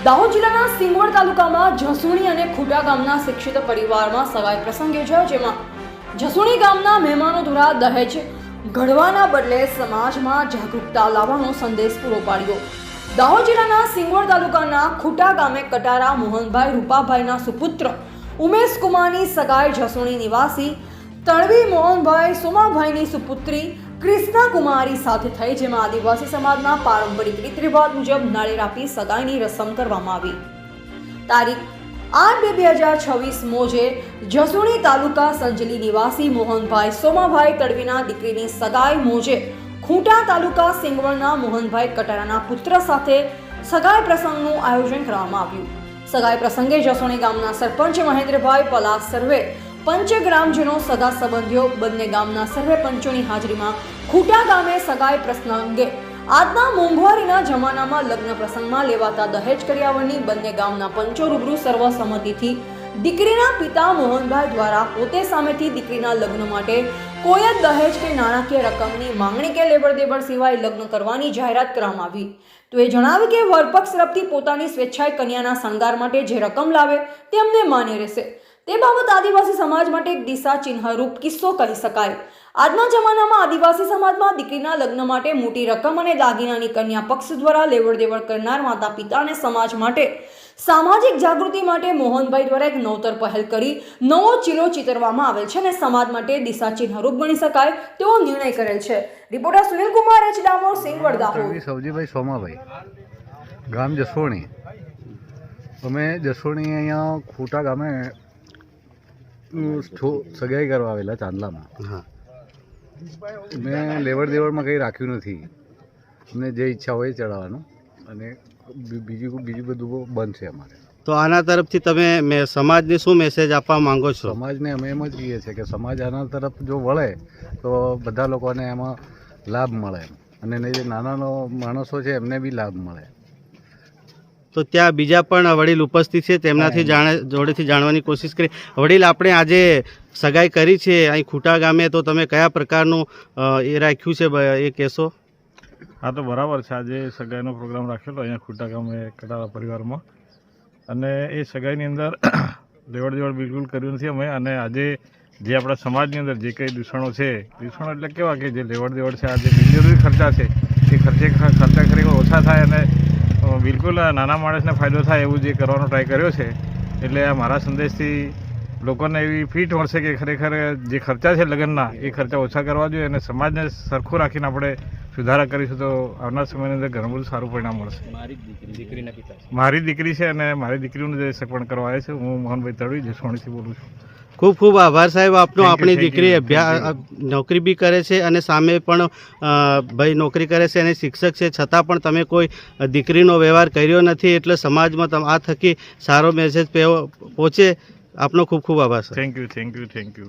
દાહોદ જિલ્લાના સિંગવડ તાલુકામાં જસુણી અને ખુટા ગામના શિક્ષિત પરિવારમાં સગાઈ પ્રસંગ યોજાયો, જેમાં જસુણી ગામના મહેમાનો દ્વારા દહેજ ઘડવાના બદલે સમાજમાં જાગૃતતા લાવવાનો સંદેશ પૂરો પાડ્યો। દાહોદ જિલ્લાના સિંગવડ તાલુકાના ખુટા ગામે કટારા મોહનભાઈ રૂપાભાઈના સુપુત્ર ઉમેશ કુમારની સગાઈ જસુણી નિવાસી તણવી મોહનભાઈ સોમાભાઈની સુપુત્રી કૃષ્ણા કુમારી સાથે થઈ, જેમાં આદિવાસી સમાજના પારંપરિક રીત રિવાજ મુજબ નાળિયેર આપી સગાઈની રસમ કરવામાં આવી। તારીખ 8/2/2026 મોજે જસુણી તાલુકા સંજલી નિવાસી મોહનભાઈ સોમાભાઈ તડવીના દીકરીની સગાઈ મોજે ખૂંટા તાલુકા સિંગવડના મોહનભાઈ કટારાના પુત્ર સાથે સગાઈ પ્રસંગનું આયોજન કરવામાં આવ્યું। સગાઈ પ્રસંગે જસુણી ગામના સરપંચ મહેન્દ્રભાઈ પલાસ સર્વે પંચગ્રામજનો, સગા સંબંધીઓ, બંને ગામના સર્વે પંચોની હાજરીમાં ખૂટા ગામે સગાઈ પ્રસંગે આજના મોંઘવારીના જમાનામાં લગ્ન પ્રસંગમાં લેવાતા દહેજ કરિયાવરની બંને ગામના પંચો રૂબરૂ સર્વસંમતિથી દીકરીના પિતા મોહનભાઈ દ્વારા પોતે સામેથી દીકરીના લગ્ન માટે કોઈ જ દહેજ કે નાણાકીય રકમની માંગણી કે લેવડ દેવડ સિવાય લગ્ન કરવાની જાહેરાત કરવામાં આવી। તો એ જણાવ્યું કે વરપક્ષ તરફથી પોતાની સ્વેચ્છાએ કન્યાના શણગાર માટે જે રકમ લાવે તે અમને માન્ય રહેશે। તે બાબત આદિવાસી સમાજ માટે એક દિશા ચિહ્નરૂપ કિસ્સો કહી શકાય। આજના જમાનામાં આદિવાસી સમાજમાં દીકરીના લગ્ન માટે મોટી રકમ અને દાગીનાની કન્યા પક્ષ દ્વારા લેવડ દેવડ કરનાર માતા પિતા અને સમાજ માટે સામાજિક જાગૃતિ માટે મોહનભાઈ દ્વારા એક નવતર પહેલ કરી નવો ચીલો ચિતરવામાં આવેલ છે અને સમાજ માટે દિશા ચિહ્નરૂપ બની શકાય તેવો નિર્ણય કરેલ છે। Reporter Sunil Kumar H Damor, Singvad, Dahod. સવજીભાઈ સોમાભાઈ, ગામ જસોણી। અમે જસોણી અહીંયા ખૂટા ગામે સગાઈ કરવા આવેલા ચાંદલામાં। મેં લેવડ દેવડમાં કંઈ રાખ્યું નથી, અમને જે ઈચ્છા હોય ચડાવવાનું, અને બીજું બધું બંધ છે અમારે। તો આના તરફથી તમે સમાજને શું મેસેજ આપવા માંગો છો? સમાજને અમે એમ જ કહીએ છીએ કે સમાજ આના તરફ જો વળે તો બધા લોકોને એમાં લાભ મળે, અને જે નાના માણસો છે એમને બી લાભ મળે। તો ત્યાં બીજા પણ વડીલ ઉપસ્થિત છે, તેમનાથી જોડેથી જાણવાની કોશિશ કરી। વડીલ, આપણે આજે સગાઈ કરી છે અહીં ખૂટા ગામે, તો તમે કયા પ્રકારનું એ રાખ્યું છે એ કહેશો? હા, તો બરાબર છે। આજે સગાઈનો પ્રોગ્રામ રાખેલો અહીંયા ખૂટા ગામે કટારા પરિવારમાં, અને એ સગાઈની અંદર લેવડ દેવડ બિલકુલ કર્યું નથી અમે। અને આજે જે આપણા સમાજની અંદર જે કંઈ દૂષણો છે, દૂષણો એટલે કેવા કે જે લેવડ દેવડ છે, આ જે બિનજરૂરી ખર્ચા છે એ ખર્ચા ખરેખર ઓછા થાય અને બિલકુલ નાના માણસને ફાયદો થાય એવું જે કરવાનો ટ્રાય કર્યો છે। એટલે આ મારા સંદેશથી લોકોને એવી ફીટ મળશે કે ખરેખર જે ખર્ચા છે લગ્નના એ ખર્ચા ઓછા કરવા જોઈએ, અને સમાજને સરખું રાખીને આપણે સુધારા કરીશું તો આવનાર સમયની અંદર ઘણું બધું સારું પરિણામ મળશે। મારી દીકરી છે અને મારી દીકરીનું જે સગવડ કરવા આવે છે, હું મોહનભાઈ તડવી જસોણીથી બોલું છું। ખૂબ ખૂબ આભાર સાહેબ આપનો। આપણી દીકરી નોકરી બી કરે છે અને સામે પણ ભાઈ નોકરી કરે છે અને શિક્ષક છે, છતાં પણ તમે કોઈ દીકરીનો વ્યવહાર કર્યો નથી, એટલે સમાજમાં આ થકી સારો મેસેજ પહોંચે। આપનો ખૂબ ખૂબ આભાર સર। Thank you.